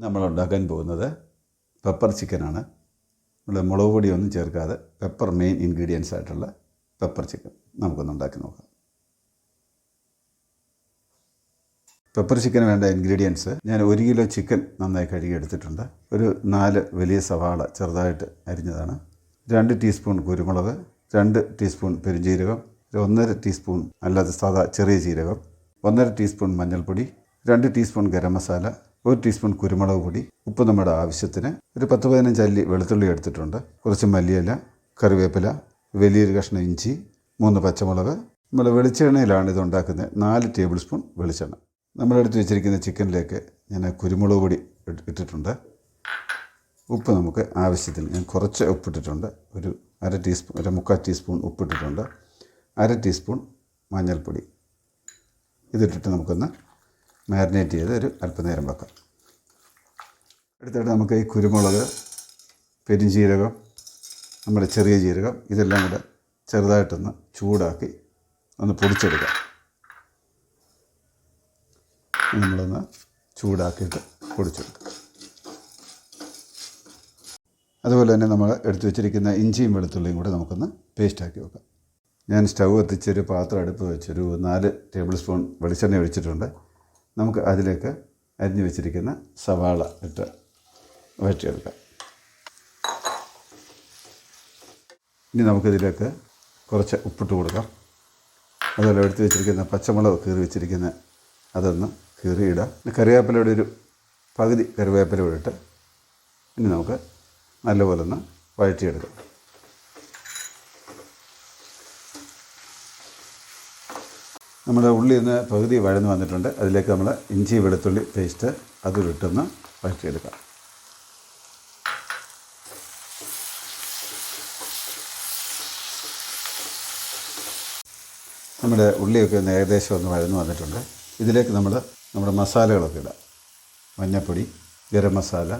നമ്മൾ ഉണ്ടാക്കാൻ പോകുന്നത് പെപ്പർ ചിക്കനാണ്. നമ്മൾ മുളക് പൊടിയൊന്നും ചേർക്കാതെ പെപ്പർ മെയിൻ ഇൻഗ്രീഡിയൻസ് ആയിട്ടുള്ള പെപ്പർ ചിക്കൻ നമുക്കൊന്ന് ഉണ്ടാക്കി നോക്കാം. പെപ്പർ ചിക്കന് വേണ്ട ഇൻഗ്രീഡിയൻസ് ഞാൻ 1 കിലോ ചിക്കൻ നന്നായി കഴുകി എടുത്തിട്ടുണ്ട്. ഒരു 4 വലിയ സവാള ചെറുതായിട്ട് അരിഞ്ഞതാണ്, 2 ടീസ്പൂൺ കുരുമുളക്, 2 ടീസ്പൂൺ പെരുംജീരകം, 1.5 ടീസ്പൂൺ അല്ലാതെ സാദാ ചെറിയ ജീരകം, 1.5 ടീസ്പൂൺ മഞ്ഞൾപ്പൊടി, 2 ടീസ്പൂൺ ഗരം മസാല, 1 ടീസ്പൂൺ കുരുമുളക് പൊടി, ഉപ്പ് നമ്മുടെ ആവശ്യത്തിന്, ഒരു 10-15 അല്ലി വെളുത്തുള്ളി എടുത്തിട്ടുണ്ട്, കുറച്ച് മല്ലിയില, കറിവേപ്പില, വലിയൊരു കഷ്ണം ഇഞ്ചി, 3 പച്ചമുളക്. നമ്മൾ വെളിച്ചെണ്ണയിലാണ് ഇത് ഉണ്ടാക്കുന്നത്. 4 ടേബിൾ സ്പൂൺ വെളിച്ചെണ്ണ. നമ്മളെടുത്ത് വെച്ചിരിക്കുന്ന ചിക്കനിലേക്ക് ഞാൻ കുരുമുളക് പൊടി ഇട്ടിട്ടുണ്ട്. ഉപ്പ് നമുക്ക് ആവശ്യത്തിന്, ഞാൻ കുറച്ച് ഉപ്പിട്ടിട്ടുണ്ട്, ഒരു 1/2 ടീസ്പൂൺ, ഒരു 3/4 ടീസ്പൂൺ ഉപ്പിട്ടിട്ടുണ്ട്, 1/2 ടീസ്പൂൺ മഞ്ഞൾപ്പൊടി. ഇതിട്ടിട്ട് നമുക്കൊന്ന് മാരിനേറ്റ് ചെയ്ത് ഒരു അല്പനേരം വെക്കാം. അടുത്തിട്ട് നമുക്ക് ഈ കുരുമുളക്, പെരുംജീരകം, നമ്മുടെ ചെറിയ ജീരകം ഇതെല്ലാം കൂടെ ചെറുതായിട്ടൊന്ന് ചൂടാക്കി ഒന്ന് പൊടിച്ചെടുക്കാം. നമ്മളൊന്ന് ചൂടാക്കിയിട്ട് പൊടിച്ചെടുക്കാം. അതുപോലെ തന്നെ നമ്മൾ എടുത്തു വെച്ചിരിക്കുന്ന ഇഞ്ചിയും വെളുത്തുള്ളിയും കൂടെ നമുക്കൊന്ന് പേസ്റ്റാക്കി വെക്കാം. ഞാൻ സ്റ്റൗ എത്തിച്ചൊരു പാത്രം അടുപ്പ് വെച്ചൊരു 4 ടേബിൾ സ്പൂൺ വെളിച്ചെണ്ണ ഒഴിച്ചിട്ടുണ്ട്. നമുക്ക് അതിലേക്ക് അരിഞ്ഞു വെച്ചിരിക്കുന്ന സവാള ഇട്ട് വഴറ്റിയെടുക്കാം. ഇനി നമുക്കിതിലേക്ക് കുറച്ച് ഉപ്പിട്ട് കൊടുക്കാം. അതുപോലെ എടുത്ത് വെച്ചിരിക്കുന്ന പച്ചമുളക് കീറി വെച്ചിരിക്കുന്ന അതൊന്ന് കീറിയിടാം. കറിവേപ്പിലയുടെ ഒരു പകുതി കറിവേപ്പില ഇട്ട് ഇനി നമുക്ക് നല്ലപോലെ ഒന്ന് വഴറ്റിയെടുക്കാം. നമ്മുടെ ഉള്ളി ഒന്ന് പകുതി വഴന്ന് വന്നിട്ടുണ്ട്. അതിലേക്ക് നമ്മൾ ഇഞ്ചി വെളുത്തുള്ളി പേസ്റ്റ് അതും ഇട്ടൊന്ന് വഴറ്റിയെടുക്കാം. നമ്മുടെ ഉള്ളിയൊക്കെ ഒന്ന് ഏകദേശം ഒന്ന് വഴന്ന് വന്നിട്ടുണ്ട്. ഇതിലേക്ക് നമ്മുടെ മസാലകളൊക്കെ ഇടാം. മഞ്ഞൾപ്പൊടി, ഗരം മസാല,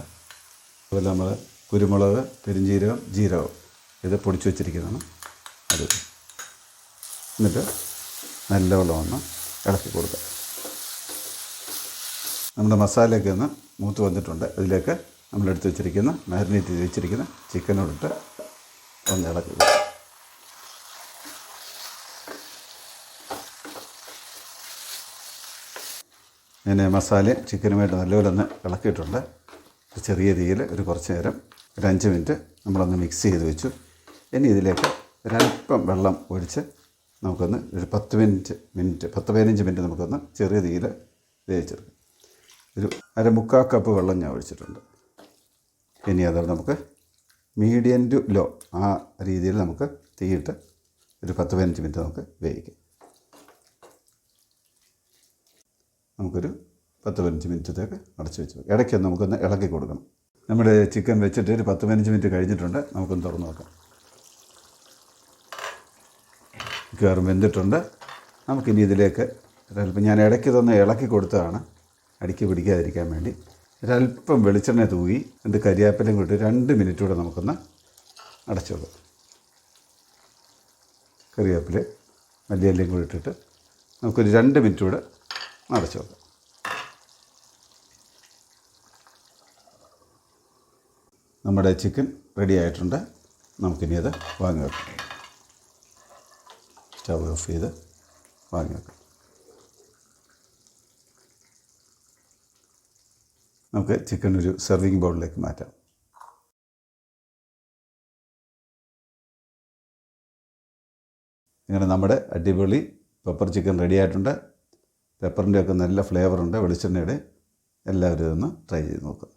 അതുപോലെ നമ്മൾ കുരുമുളക്, പെരുംജീരകം, ജീരകം ഇത് പൊടിച്ചു വച്ചിരിക്കുന്നതാണ്. അത് എന്നിട്ട് നല്ലവണ്ണം ഒന്ന് ഇളക്കി കൊടുക്കുക. നമ്മുടെ മസാലയൊക്കെ ഒന്ന് മൂത്ത് വന്നിട്ടുണ്ട്. അതിലേക്ക് നമ്മളെടുത്ത് വെച്ചിരിക്കുന്ന മാരിനേറ്റ് ചെയ്ത് വെച്ചിരിക്കുന്ന ചിക്കനോടിട്ട് ഒന്ന് ഇളക്കി കൊടുക്കുക. ഞാൻ മസാലയും ചിക്കനുമായിട്ട് നല്ലപോലെ ഒന്ന് ഇളക്കിയിട്ടുണ്ട്. ചെറിയ തീയിൽ ഒരു കുറച്ച് നേരം, ഒരു 5 മിനിറ്റ് നമ്മളൊന്ന് മിക്സ് ചെയ്ത് വെച്ചു. ഇനി ഇതിലേക്ക് ഒരല്പം വെള്ളം ഒഴിച്ച് നമുക്കൊന്ന് ഒരു 10-15 മിനിറ്റ് നമുക്കൊന്ന് ചെറിയ തീയിൽ വേവിച്ചെടുക്കാം. ഒരു 1/4 കപ്പ് വെള്ളം ഞാൻ ഒഴിച്ചിട്ടുണ്ട്. ഇനി അത് നമുക്ക് മീഡിയം ടു ലോ ആ രീതിയിൽ നമുക്ക് തീയിട്ട് ഒരു 10-15 മിനിറ്റ് നമുക്ക് വേവിക്കാം. നമുക്കൊരു 10-15 മിനിറ്റത്തേക്ക് അടച്ചു വെച്ച് വെക്കാം. ഇടയ്ക്കൊന്ന് നമുക്കൊന്ന് ഇളക്കി കൊടുക്കണം. നമ്മുടെ ചിക്കൻ വെച്ചിട്ട് ഒരു 10-15 മിനിറ്റ് കഴിഞ്ഞിട്ടുണ്ട്. നമുക്കൊന്ന് തുറന്ന് നോക്കാം. കയറും വെന്തിട്ടുണ്ട്. നമുക്കിനി ഇതിലേക്ക് ഒരല്പം, ഞാൻ ഇടയ്ക്ക് തന്നെ ഇളക്കി കൊടുത്തതാണ് അടിക്ക് പിടിക്കാതിരിക്കാൻ വേണ്ടി, ഒരല്പം വെളിച്ചെണ്ണ തൂകി എന്നിട്ട് കരിയാപ്പിലയും കൂടി 2 മിനിറ്റ് കൂടെ നമുക്കൊന്ന് അടച്ചു വെക്കാം. കറിവേപ്പില മല്ലിയിലയും കൂടി ഇട്ടിട്ട് നമുക്കൊരു 2 മിനിറ്റ് കൂടെ അടച്ചു വെക്കാം. നമ്മുടെ ചിക്കൻ റെഡി ആയിട്ടുണ്ട്. നമുക്കിനി അത് വാങ്ങി വെക്കാം. സ്റ്റവ് ഓഫ് ചെയ്ത് വാങ്ങി വെക്കാം. നമുക്ക് ചിക്കൻ ഒരു സെർവിങ് ബൗളിലേക്ക് മാറ്റാം. ഇങ്ങനെ നമ്മുടെ അടിപൊളി പെപ്പർ ചിക്കൻ റെഡി ആയിട്ടുണ്ട്. പെപ്പറിൻ്റെ ഒക്കെ നല്ല ഫ്ലേവറുണ്ട്, വെളിച്ചെണ്ണയുടെ. എല്ലാവരും ഇതൊന്ന് ട്രൈ ചെയ്ത് നോക്കുക.